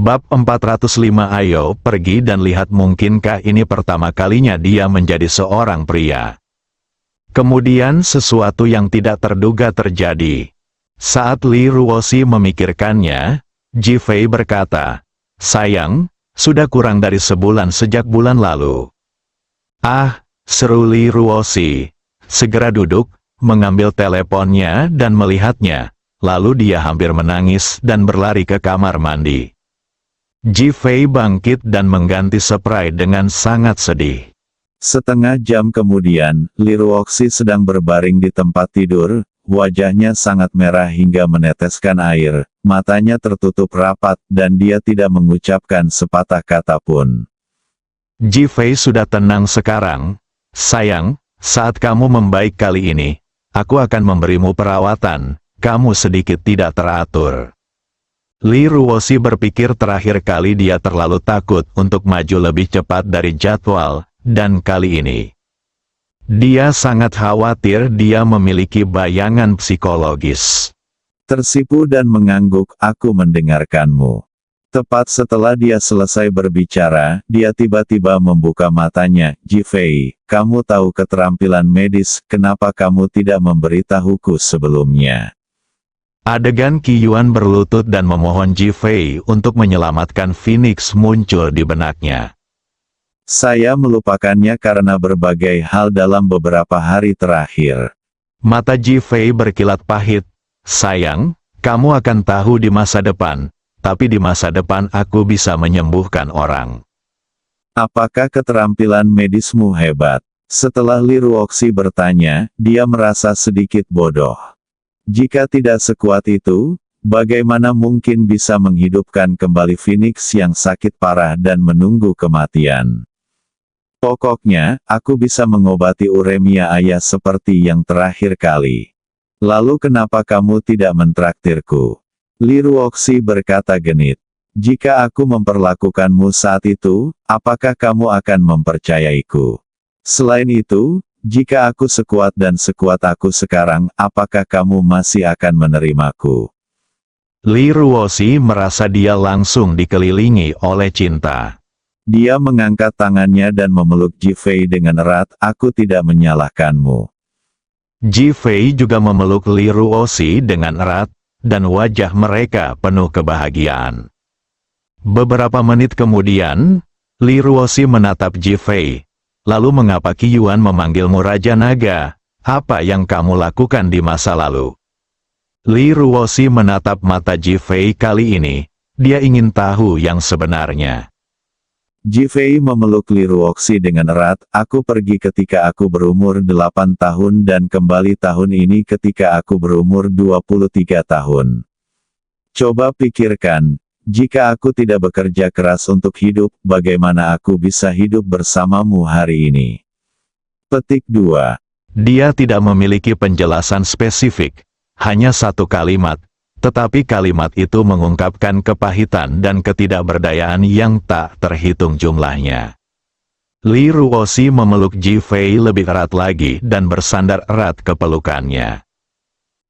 Bab 405. Ayo pergi dan lihat, mungkinkah ini pertama kalinya dia menjadi seorang pria. Kemudian sesuatu yang tidak terduga terjadi. Saat Li Ruoxi memikirkannya, Ji Fei berkata, "Sayang, sudah kurang dari sebulan sejak bulan lalu." "Ah," seru Li Ruoxi, segera duduk, mengambil teleponnya dan melihatnya, lalu dia hampir menangis dan berlari ke kamar mandi. Ji Fei bangkit dan mengganti spray dengan sangat sedih. Setengah jam kemudian, Li Ruoxi sedang berbaring di tempat tidur, wajahnya sangat merah hingga meneteskan air, matanya tertutup rapat, dan dia tidak mengucapkan sepatah kata pun. Ji Fei sudah tenang sekarang. "Sayang, saat kamu membaik kali ini, aku akan memberimu perawatan, kamu sedikit tidak teratur." Li Ruoxi berpikir terakhir kali dia terlalu takut untuk maju lebih cepat dari jadwal, dan kali ini dia sangat khawatir dia memiliki bayangan psikologis. Tersipu dan mengangguk, "Aku mendengarkanmu." Tepat setelah dia selesai berbicara, dia tiba-tiba membuka matanya. "Ji Fei, kamu tahu keterampilan medis, kenapa kamu tidak memberitahuku sebelumnya?" Adegan Qi Yuan berlutut dan memohon Ji Fei untuk menyelamatkan Phoenix muncul di benaknya. "Saya melupakannya karena berbagai hal dalam beberapa hari terakhir." Mata Ji Fei berkilat pahit. "Sayang, kamu akan tahu di masa depan, tapi di masa depan aku bisa menyembuhkan orang." "Apakah keterampilan medismu hebat?" Setelah Li Ruoxi bertanya, dia merasa sedikit bodoh. Jika tidak sekuat itu, bagaimana mungkin bisa menghidupkan kembali Phoenix yang sakit parah dan menunggu kematian? "Pokoknya, aku bisa mengobati uremia ayah seperti yang terakhir kali. Lalu kenapa kamu tidak mentraktirku?" Li Ruoxi berkata genit. "Jika aku memperlakukanmu saat itu, apakah kamu akan mempercayaiku? Selain itu, jika aku sekuat dan sekuat aku sekarang, apakah kamu masih akan menerimaku?" Li Ruoxi merasa dia langsung dikelilingi oleh cinta. Dia mengangkat tangannya dan memeluk Ji Fei dengan erat. "Aku tidak menyalahkanmu." Ji Fei juga memeluk Li Ruoxi dengan erat, dan wajah mereka penuh kebahagiaan. Beberapa menit kemudian, Li Ruoxi menatap Ji Fei. "Lalu mengapa Qi Yuan memanggilmu Raja Naga? Apa yang kamu lakukan di masa lalu?" Li Ruoxi menatap mata Ji Fei kali ini. Dia ingin tahu yang sebenarnya. Ji Fei memeluk Li Ruoxi dengan erat. "Aku pergi ketika aku berumur 8 tahun dan kembali tahun ini ketika aku berumur 23 tahun. Coba pikirkan, jika aku tidak bekerja keras untuk hidup, bagaimana aku bisa hidup bersamamu hari ini?" Petik 2. Dia tidak memiliki penjelasan spesifik, hanya satu kalimat, tetapi kalimat itu mengungkapkan kepahitan dan ketidakberdayaan yang tak terhitung jumlahnya. Li Ruoxi memeluk Ji Fei lebih erat lagi dan bersandar erat ke pelukannya.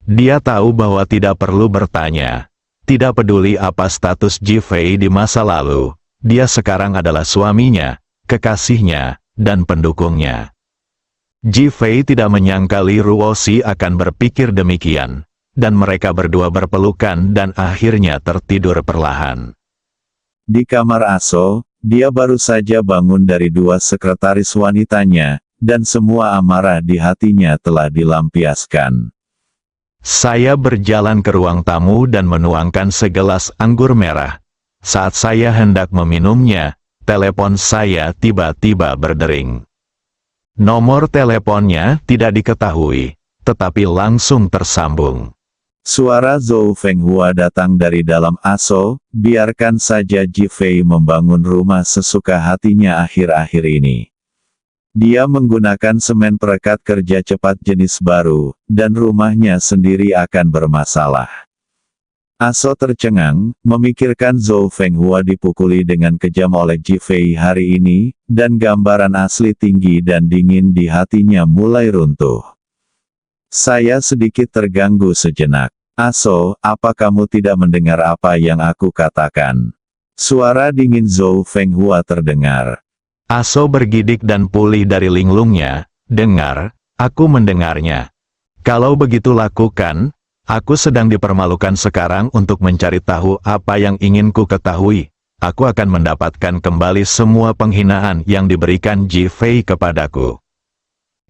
Dia tahu bahwa tidak perlu bertanya. Tidak peduli apa status Ji Fei di masa lalu, dia sekarang adalah suaminya, kekasihnya, dan pendukungnya. Ji Fei tidak menyangka Li Ruoxi akan berpikir demikian, dan mereka berdua berpelukan dan akhirnya tertidur perlahan. Di kamar Aso, dia baru saja bangun dari 2 sekretaris wanitanya, dan semua amarah di hatinya telah dilampiaskan. Saya berjalan ke ruang tamu dan menuangkan segelas anggur merah. Saat saya hendak meminumnya, telepon saya tiba-tiba berdering. Nomor teleponnya tidak diketahui, tetapi langsung tersambung. Suara Zhou Fenghua datang dari dalam Aso. Biarkan saja Ji Fei membangun rumah sesuka hatinya akhir-akhir ini. Dia menggunakan semen perekat kerja cepat jenis baru, dan rumahnya sendiri akan bermasalah. Aso tercengang, memikirkan Zhou Fenghua dipukuli dengan kejam oleh Ji Fei hari ini, dan gambaran asli tinggi dan dingin di hatinya mulai runtuh. "Saya sedikit terganggu sejenak. Aso, apa kamu tidak mendengar apa yang aku katakan?" Suara dingin Zhou Fenghua terdengar. Aso bergidik dan pulih dari linglungnya. Dengar, aku mendengarnya. Kalau begitu lakukan, aku sedang dipermalukan sekarang untuk mencari tahu apa yang ingin ku ketahui. Aku akan mendapatkan kembali semua penghinaan yang diberikan Ji Fei kepadaku.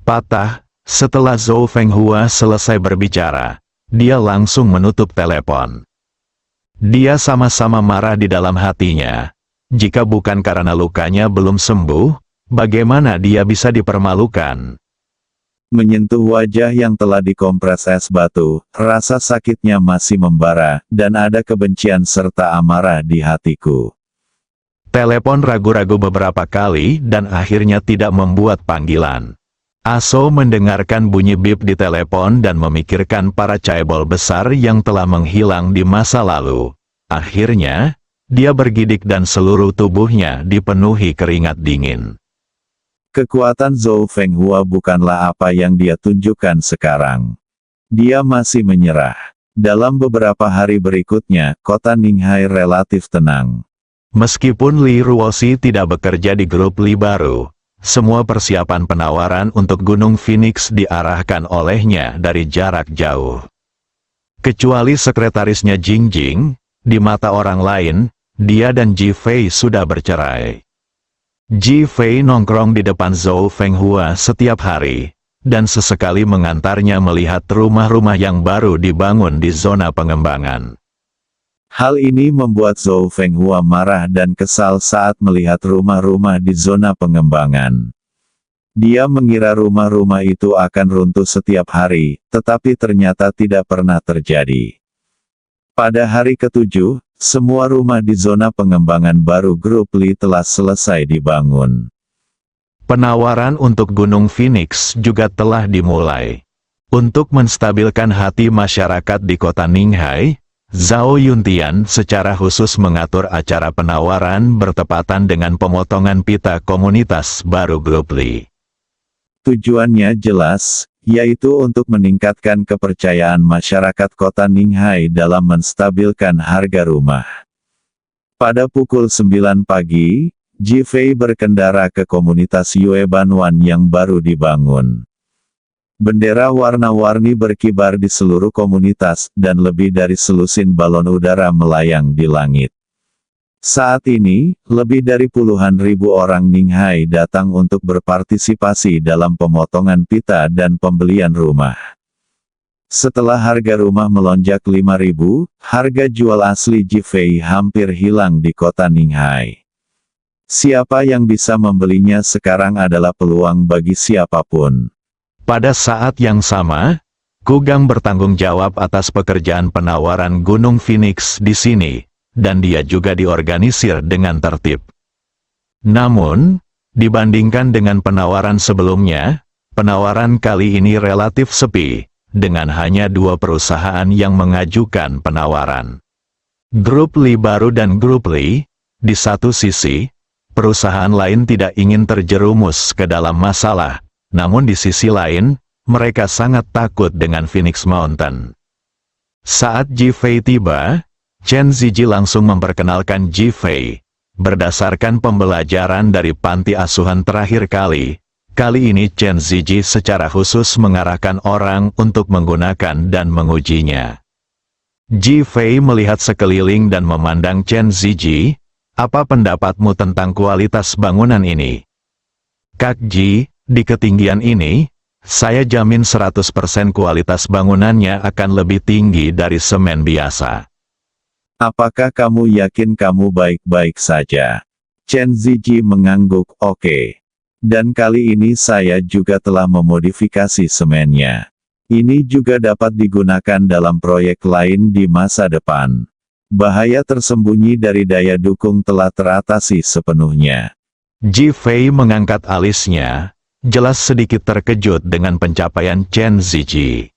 Patah, setelah Zhou Fenghua selesai berbicara, dia langsung menutup telepon. Dia sama-sama marah di dalam hatinya. Jika bukan karena lukanya belum sembuh, bagaimana dia bisa dipermalukan? Menyentuh wajah yang telah dikompres es batu, rasa sakitnya masih membara, dan ada kebencian serta amarah di hatiku. Telepon ragu-ragu beberapa kali dan akhirnya tidak membuat panggilan. Aso mendengarkan bunyi bip di telepon dan memikirkan para caebol besar yang telah menghilang di masa lalu. Akhirnya, dia bergidik dan seluruh tubuhnya dipenuhi keringat dingin. Kekuatan Zhou Fenghua bukanlah apa yang dia tunjukkan sekarang. Dia masih menyerah. Dalam beberapa hari berikutnya, kota Ninghai relatif tenang. Meskipun Li Ruoxi tidak bekerja di grup Li baru, semua persiapan penawaran untuk Gunung Phoenix diarahkan olehnya dari jarak jauh. Kecuali sekretarisnya Jing Jing, di mata orang lain, dia dan Ji Fei sudah bercerai. Ji Fei nongkrong di depan Zhou Fenghua setiap hari, dan sesekali mengantarnya melihat rumah-rumah yang baru dibangun di zona pengembangan. Hal ini membuat Zhou Fenghua marah dan kesal saat melihat rumah-rumah di zona pengembangan. Dia mengira rumah-rumah itu akan runtuh setiap hari, tetapi ternyata tidak pernah terjadi. Pada hari ke-7, semua rumah di zona pengembangan baru grup Li telah selesai dibangun. Penawaran untuk Gunung Phoenix juga telah dimulai. Untuk menstabilkan hati masyarakat di kota Ninghai, Zhao Yuntian secara khusus mengatur acara penawaran bertepatan dengan pemotongan pita komunitas baru grup Li. Tujuannya jelas, yaitu untuk meningkatkan kepercayaan masyarakat kota Ninghai dalam menstabilkan harga rumah. Pada pukul 9 pagi, Ji Fei berkendara ke komunitas Yue Banwan yang baru dibangun. Bendera warna-warni berkibar di seluruh komunitas, dan lebih dari selusin balon udara melayang di langit. Saat ini, lebih dari puluhan ribu orang Ninghai datang untuk berpartisipasi dalam pemotongan pita dan pembelian rumah. Setelah harga rumah melonjak 5.000, harga jual asli Ji Fei hampir hilang di kota Ninghai. Siapa yang bisa membelinya sekarang adalah peluang bagi siapapun. Pada saat yang sama, Kugang bertanggung jawab atas pekerjaan penawaran Gunung Phoenix di sini, dan dia juga diorganisir dengan tertib. Namun, dibandingkan dengan penawaran sebelumnya, penawaran kali ini relatif sepi, dengan hanya 2 perusahaan yang mengajukan penawaran. Grup Li baru dan Grup Li, di satu sisi, perusahaan lain tidak ingin terjerumus ke dalam masalah, namun di sisi lain, mereka sangat takut dengan Phoenix Mountain. Saat Ji Fei tiba, Chen Ziji langsung memperkenalkan Ji Fei. Berdasarkan pembelajaran dari panti asuhan terakhir kali ini Chen Ziji secara khusus mengarahkan orang untuk menggunakan dan mengujinya. Ji Fei melihat sekeliling dan memandang Chen Ziji, apa pendapatmu tentang kualitas bangunan ini? Kak Ji, di ketinggian ini, saya jamin 100% kualitas bangunannya akan lebih tinggi dari semen biasa. Apakah kamu yakin kamu baik-baik saja? Chen Ziji mengangguk, oke. Dan kali ini saya juga telah memodifikasi semennya. Ini juga dapat digunakan dalam proyek lain di masa depan. Bahaya tersembunyi dari daya dukung telah teratasi sepenuhnya. Ji Fei mengangkat alisnya, jelas sedikit terkejut dengan pencapaian Chen Ziji.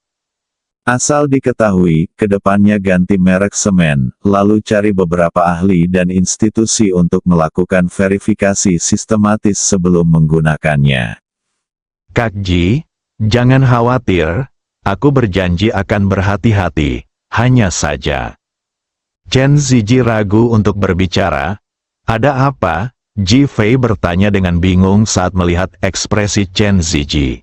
Asal diketahui, kedepannya ganti merek semen, lalu cari beberapa ahli dan institusi untuk melakukan verifikasi sistematis sebelum menggunakannya. Kak Ji, jangan khawatir, aku berjanji akan berhati-hati, hanya saja. Chen Ziji ragu untuk berbicara. Ada apa? Ji Fei bertanya dengan bingung saat melihat ekspresi Chen Ziji.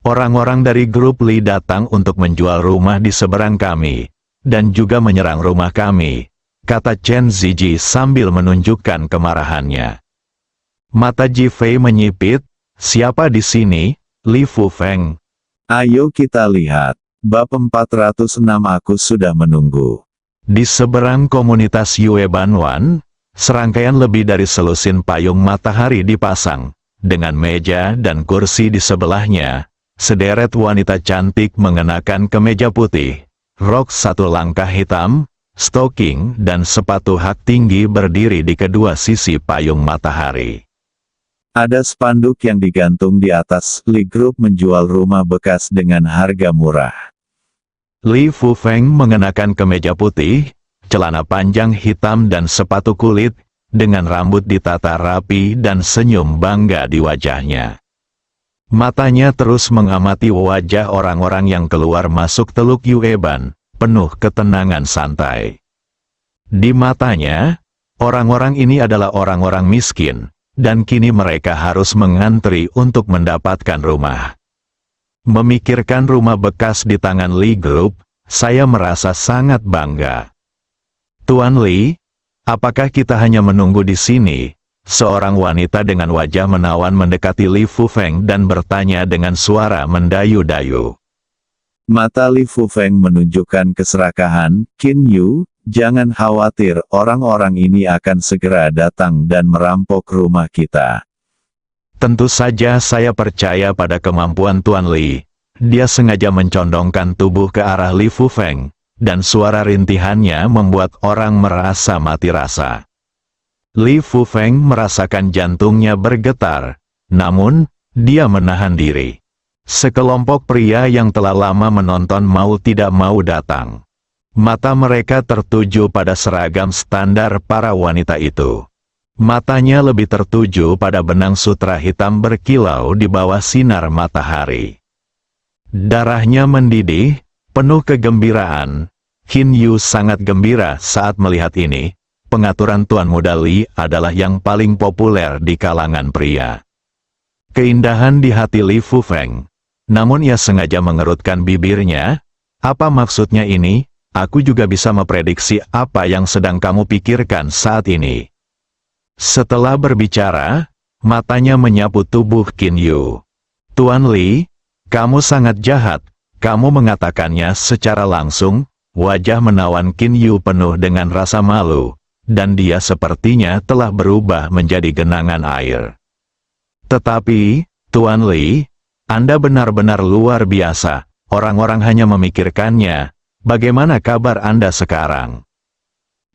Orang-orang dari grup Li datang untuk menjual rumah di seberang kami, dan juga menyerang rumah kami, kata Chen Ziji sambil menunjukkan kemarahannya. Mata Ji Fei menyipit, siapa di sini? Li Fufeng. Ayo kita lihat, bab 406 aku sudah menunggu. Di seberang komunitas Yue Banwan, serangkaian lebih dari selusin payung matahari dipasang, dengan meja dan kursi di sebelahnya. Sederet wanita cantik mengenakan kemeja putih, rok satu langkah hitam, stoking dan sepatu hak tinggi berdiri di kedua sisi payung matahari. Ada spanduk yang digantung di atas, Li Group menjual rumah bekas dengan harga murah. Li Fufeng mengenakan kemeja putih, celana panjang hitam dan sepatu kulit, dengan rambut ditata rapi dan senyum bangga di wajahnya. Matanya terus mengamati wajah orang-orang yang keluar masuk Teluk Yueban, penuh ketenangan santai. Di matanya, orang-orang ini adalah orang-orang miskin, dan kini mereka harus mengantri untuk mendapatkan rumah. Memikirkan rumah bekas di tangan Li Group, saya merasa sangat bangga. Tuan Li, apakah kita hanya menunggu di sini? Seorang wanita dengan wajah menawan mendekati Li Fufeng dan bertanya dengan suara mendayu-dayu. Mata Li Fufeng menunjukkan keserakahan, Qin Yu, jangan khawatir, orang-orang ini akan segera datang dan merampok rumah kita. Tentu saja saya percaya pada kemampuan Tuan Li. Dia sengaja mencondongkan tubuh ke arah Li Fufeng, dan suara rintihannya membuat orang merasa mati rasa. Li Fufeng merasakan jantungnya bergetar, namun, dia menahan diri. Sekelompok pria yang telah lama menonton mau tidak mau datang. Mata mereka tertuju pada seragam standar para wanita itu. Matanya lebih tertuju pada benang sutra hitam berkilau di bawah sinar matahari. Darahnya mendidih, penuh kegembiraan. Qin Yu sangat gembira saat melihat ini. Pengaturan Tuan Muda Li adalah yang paling populer di kalangan pria. Keindahan di hati Li Fufeng. Namun ia sengaja mengerutkan bibirnya. Apa maksudnya ini? Aku juga bisa memprediksi apa yang sedang kamu pikirkan saat ini. Setelah berbicara, matanya menyapu tubuh Qin Yu. Tuan Li, kamu sangat jahat. Kamu mengatakannya secara langsung. Wajah menawan Qin Yu penuh dengan rasa malu. Dan dia sepertinya telah berubah menjadi genangan air. Tetapi, Tuan Li, Anda benar-benar luar biasa. Orang-orang hanya memikirkannya. Bagaimana kabar Anda sekarang?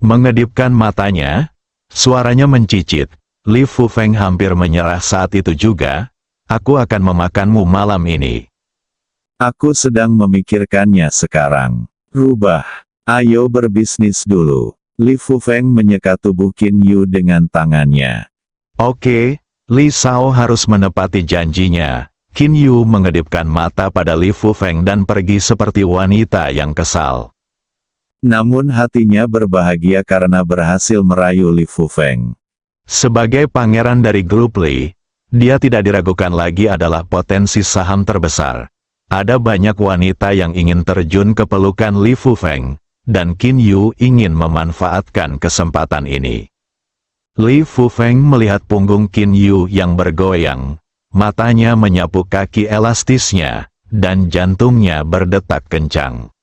Mengedipkan matanya, suaranya mencicit. Li Fufeng hampir menyerah saat itu juga. Aku akan memakanmu malam ini. Aku sedang memikirkannya sekarang. Rubah. Ayo berbisnis dulu. Li Fufeng menyeka tubuh Qin Yu dengan tangannya. Oke, Li Shao harus menepati janjinya. Qin Yu mengedipkan mata pada Li Fufeng dan pergi seperti wanita yang kesal. Namun hatinya berbahagia karena berhasil merayu Li Fufeng. Sebagai pangeran dari grup Li, dia tidak diragukan lagi adalah potensi saham terbesar. Ada banyak wanita yang ingin terjun ke pelukan Li Fufeng. Dan Qin Yu ingin memanfaatkan kesempatan ini. Li Fufeng melihat punggung Qin Yu yang bergoyang, matanya menyapu kaki elastisnya, dan jantungnya berdetak kencang.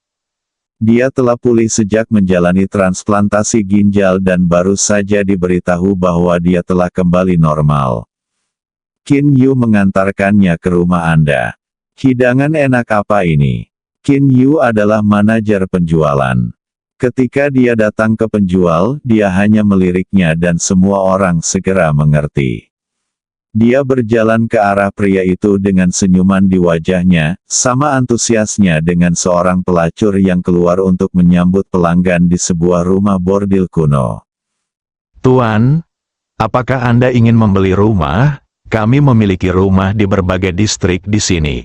Dia telah pulih sejak menjalani transplantasi ginjal dan baru saja diberitahu bahwa dia telah kembali normal. Qin Yu mengantarkannya ke rumah Anda. Hidangan enak apa ini? Qin Yu adalah manajer penjualan. Ketika dia datang ke penjual, dia hanya meliriknya dan semua orang segera mengerti. Dia berjalan ke arah pria itu dengan senyuman di wajahnya, sama antusiasnya dengan seorang pelacur yang keluar untuk menyambut pelanggan di sebuah rumah bordil kuno. Tuan, apakah Anda ingin membeli rumah? Kami memiliki rumah di berbagai distrik di sini.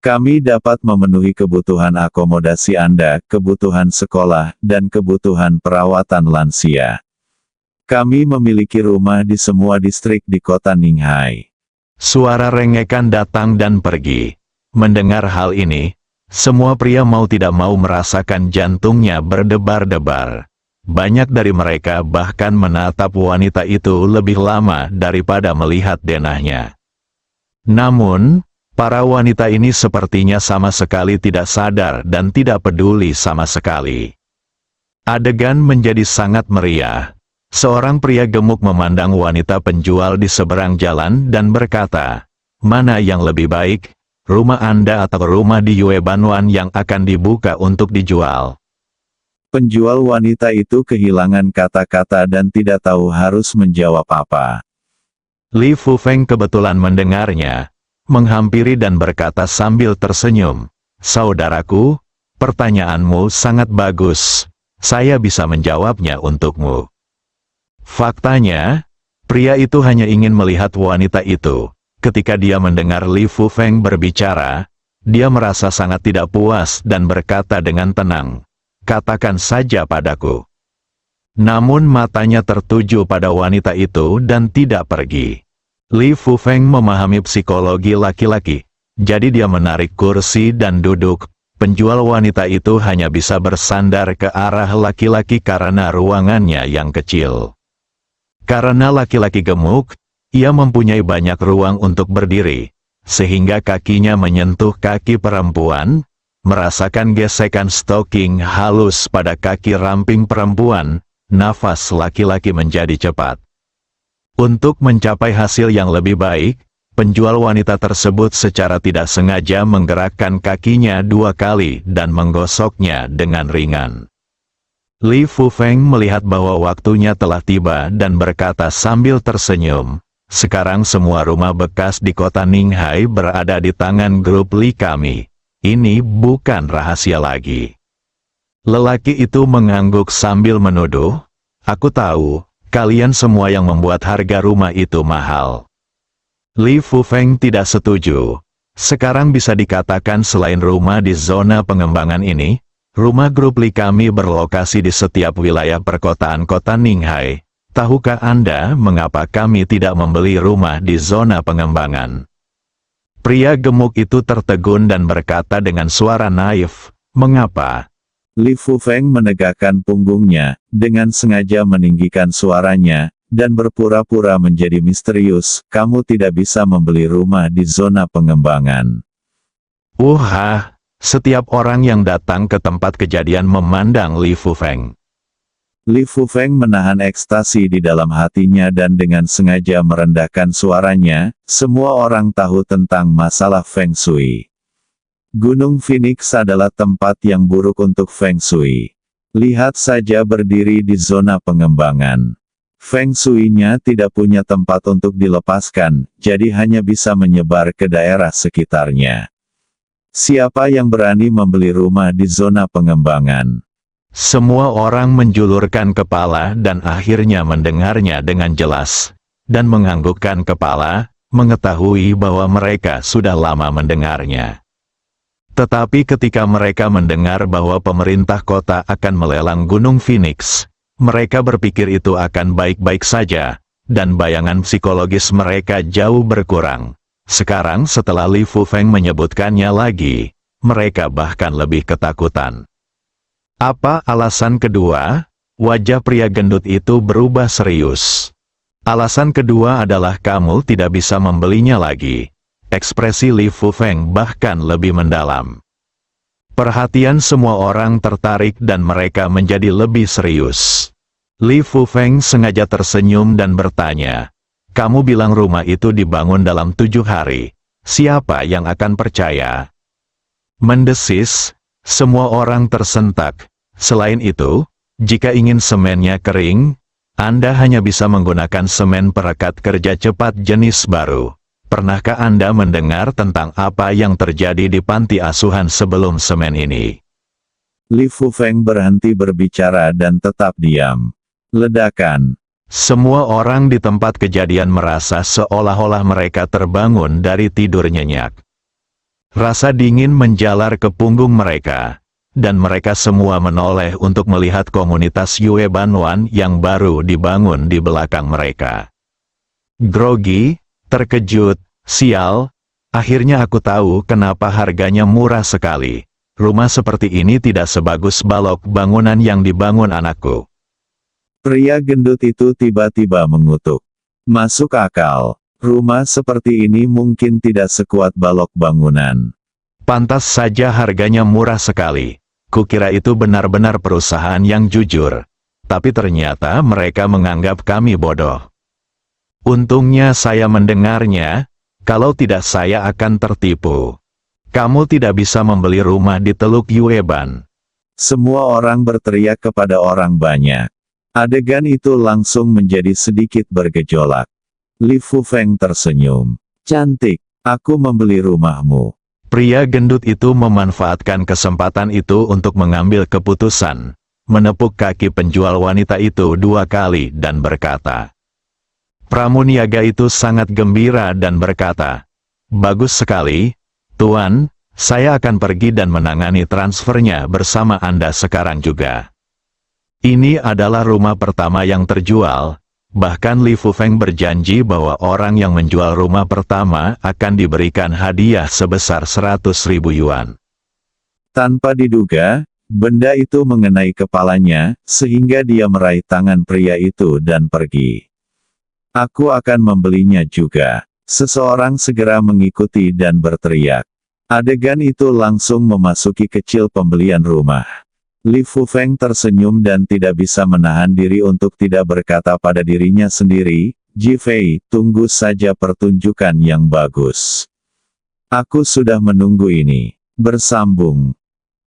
Kami dapat memenuhi kebutuhan akomodasi Anda, kebutuhan sekolah, dan kebutuhan perawatan lansia. Kami memiliki rumah di semua distrik di kota Ninghai. Suara rengekan datang dan pergi. Mendengar hal ini, semua pria mau tidak mau merasakan jantungnya berdebar-debar. Banyak dari mereka bahkan menatap wanita itu lebih lama daripada melihat denahnya. Namun, para wanita ini sepertinya sama sekali tidak sadar dan tidak peduli sama sekali. Adegan menjadi sangat meriah. Seorang pria gemuk memandang wanita penjual di seberang jalan dan berkata, "Mana yang lebih baik, rumah Anda atau rumah di Yue Banwan yang akan dibuka untuk dijual?" Penjual wanita itu kehilangan kata-kata dan tidak tahu harus menjawab apa. Li Fufeng kebetulan mendengarnya, menghampiri dan berkata sambil tersenyum, "Saudaraku, pertanyaanmu sangat bagus. Saya bisa menjawabnya untukmu." Faktanya, pria itu hanya ingin melihat wanita itu. Ketika dia mendengar Li Fufeng berbicara, dia merasa sangat tidak puas dan berkata dengan tenang, "Katakan saja padaku." Namun matanya tertuju pada wanita itu dan tidak pergi. Li Fufeng memahami psikologi laki-laki, jadi dia menarik kursi dan duduk. Penjual wanita itu hanya bisa bersandar ke arah laki-laki karena ruangannya yang kecil. Karena laki-laki gemuk, ia mempunyai banyak ruang untuk berdiri, sehingga kakinya menyentuh kaki perempuan, merasakan gesekan stocking halus pada kaki ramping perempuan, nafas laki-laki menjadi cepat. Untuk mencapai hasil yang lebih baik, penjual wanita tersebut secara tidak sengaja menggerakkan kakinya 2 kali dan menggosoknya dengan ringan. Li Fufeng melihat bahwa waktunya telah tiba dan berkata sambil tersenyum, "Sekarang semua rumah bekas di kota Ninghai berada di tangan grup Li kami. Ini bukan rahasia lagi." Lelaki itu mengangguk sambil menuduh, "Aku tahu, kalian semua yang membuat harga rumah itu mahal." Li Fufeng tidak setuju. Sekarang bisa dikatakan selain rumah di zona pengembangan ini, rumah grup Li kami berlokasi di setiap wilayah perkotaan kota Ninghai. Tahukah Anda mengapa kami tidak membeli rumah di zona pengembangan? Pria gemuk itu tertegun dan berkata dengan suara naif, "Mengapa?" Li Fufeng menegakkan punggungnya, dengan sengaja meninggikan suaranya, dan berpura-pura menjadi misterius, "Kamu tidak bisa membeli rumah di zona pengembangan." Setiap orang yang datang ke tempat kejadian memandang Li Fufeng. Li Fufeng menahan ekstasi di dalam hatinya dan dengan sengaja merendahkan suaranya, "Semua orang tahu tentang masalah Feng Shui. Gunung Phoenix adalah tempat yang buruk untuk Feng Shui. Lihat saja berdiri di zona pengembangan. Feng Shui-nya tidak punya tempat untuk dilepaskan, jadi hanya bisa menyebar ke daerah sekitarnya. Siapa yang berani membeli rumah di zona pengembangan?" Semua orang menjulurkan kepala dan akhirnya mendengarnya dengan jelas, dan menganggukkan kepala, mengetahui bahwa mereka sudah lama mendengarnya. Tetapi ketika mereka mendengar bahwa pemerintah kota akan melelang Gunung Phoenix, mereka berpikir itu akan baik-baik saja, dan bayangan psikologis mereka jauh berkurang. Sekarang setelah Li Fufeng menyebutkannya lagi, mereka bahkan lebih ketakutan. Apa alasan kedua? Wajah pria gendut itu berubah serius. Alasan kedua adalah kamu tidak bisa membelinya lagi. Ekspresi Li Fufeng bahkan lebih mendalam. Perhatian semua orang tertarik dan mereka menjadi lebih serius. Li Fufeng sengaja tersenyum dan bertanya, "Kamu bilang rumah itu dibangun dalam 7 hari. Siapa yang akan percaya?" Mendesis, semua orang tersentak. Selain itu, jika ingin semennya kering, Anda hanya bisa menggunakan semen perekat kerja cepat jenis baru. Pernahkah Anda mendengar tentang apa yang terjadi di panti asuhan sebelum semen ini? Li Fufeng berhenti berbicara dan tetap diam. Ledakan. Semua orang di tempat kejadian merasa seolah-olah mereka terbangun dari tidur nyenyak. Rasa dingin menjalar ke punggung mereka, dan mereka semua menoleh untuk melihat komunitas Yue Banwan yang baru dibangun di belakang mereka. Grogi, terkejut, sial, akhirnya aku tahu kenapa harganya murah sekali. Rumah seperti ini tidak sebagus balok bangunan yang dibangun anakku. Pria gendut itu tiba-tiba mengutuk. Masuk akal. Rumah seperti ini mungkin tidak sekuat balok bangunan. Pantas saja harganya murah sekali. Kukira itu benar-benar perusahaan yang jujur. Tapi ternyata mereka menganggap kami bodoh. Untungnya saya mendengarnya, kalau tidak saya akan tertipu. Kamu tidak bisa membeli rumah di Teluk Yueban. Semua orang berteriak kepada orang banyak. Adegan itu langsung menjadi sedikit bergejolak. Li Fufeng tersenyum. Cantik, aku membeli rumahmu. Pria gendut itu memanfaatkan kesempatan itu untuk mengambil keputusan, menepuk kaki penjual wanita itu 2 kali dan berkata. Pramuniaga itu sangat gembira dan berkata, "Bagus sekali, Tuan, saya akan pergi dan menangani transfernya bersama Anda sekarang juga." Ini adalah rumah pertama yang terjual. Bahkan Li Fufeng berjanji bahwa orang yang menjual rumah pertama akan diberikan hadiah sebesar 100.000 yuan. Tanpa diduga, benda itu mengenai kepalanya, sehingga dia meraih tangan pria itu dan pergi. Aku akan membelinya juga. Seseorang segera mengikuti dan berteriak. Adegan itu langsung memasuki kecil pembelian rumah. Li Fufeng tersenyum dan tidak bisa menahan diri untuk tidak berkata pada dirinya sendiri, "Ji Fei, tunggu saja pertunjukan yang bagus. Aku sudah menunggu ini." Bersambung